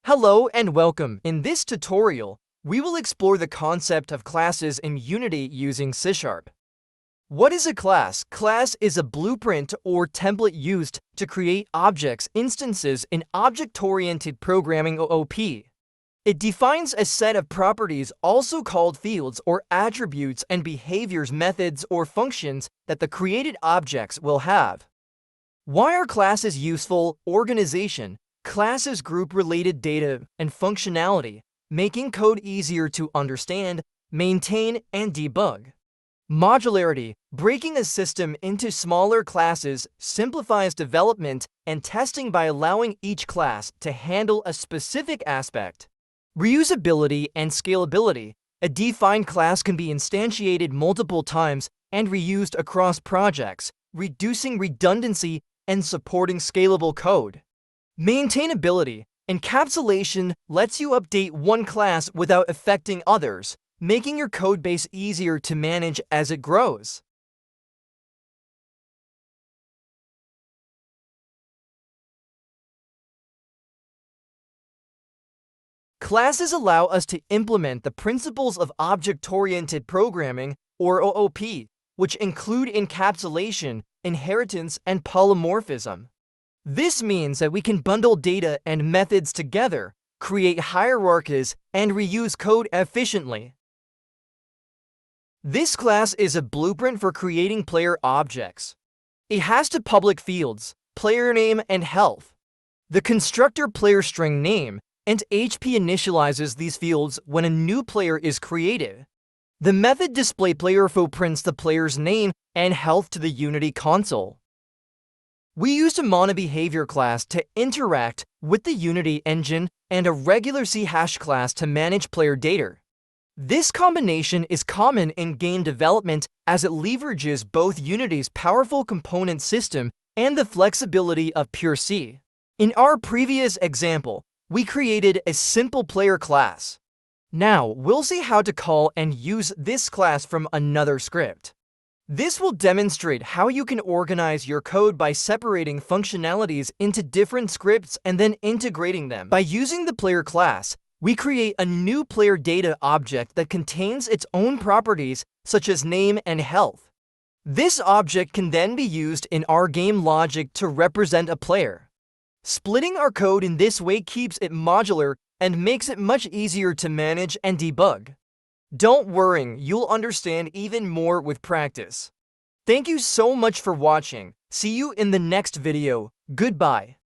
Hello and welcome. In this tutorial, we will explore the concept of classes in Unity using C#. What is a class? Class is a blueprint or template used to create objects, instances in object-oriented programming (OOP). It defines a set of properties, also called fields or attributes, and behaviors, methods, or functions that the created objects will have. Why are classes useful? Organization. Classes group related data and functionality, making code easier to understand, maintain, and debug. Modularity. Breaking a system into smaller classes simplifies development and testing by allowing each class to handle a specific aspect. Reusability and scalability. A defined class can be instantiated multiple times and reused across projects, reducing redundancy and supporting scalable code. Maintainability. Encapsulation lets you update one class without affecting others, making your codebase easier to manage as it grows. Classes allow us to implement the principles of object-oriented programming, or OOP, which include encapsulation, inheritance, and polymorphism. This means that we can bundle data and methods together, create hierarchies, and reuse code efficiently. This class is a blueprint for creating player objects. It has two public fields, player name and health. The constructor player string name and HP initializes these fields when a new player is created. The method displayPlayerInfo prints the player's name and health to the Unity console. We used a monoBehavior class to interact with the Unity engine and a regular C# class to manage player data. This combination is common in game development as it leverages both Unity's powerful component system and the flexibility of pure C. In our previous example, we created a simple player class. Now, we'll see how to call and use this class from another script. This will demonstrate how you can organize your code by separating functionalities into different scripts and then integrating them. By using the player class, we create a new player data object that contains its own properties such as name and health. This object can then be used in our game logic to represent a player. Splitting our code in this way keeps it modular and makes it much easier to manage and debug. Don't worry, you'll understand even more with practice. Thank you so much for watching. See you in the next video. Goodbye.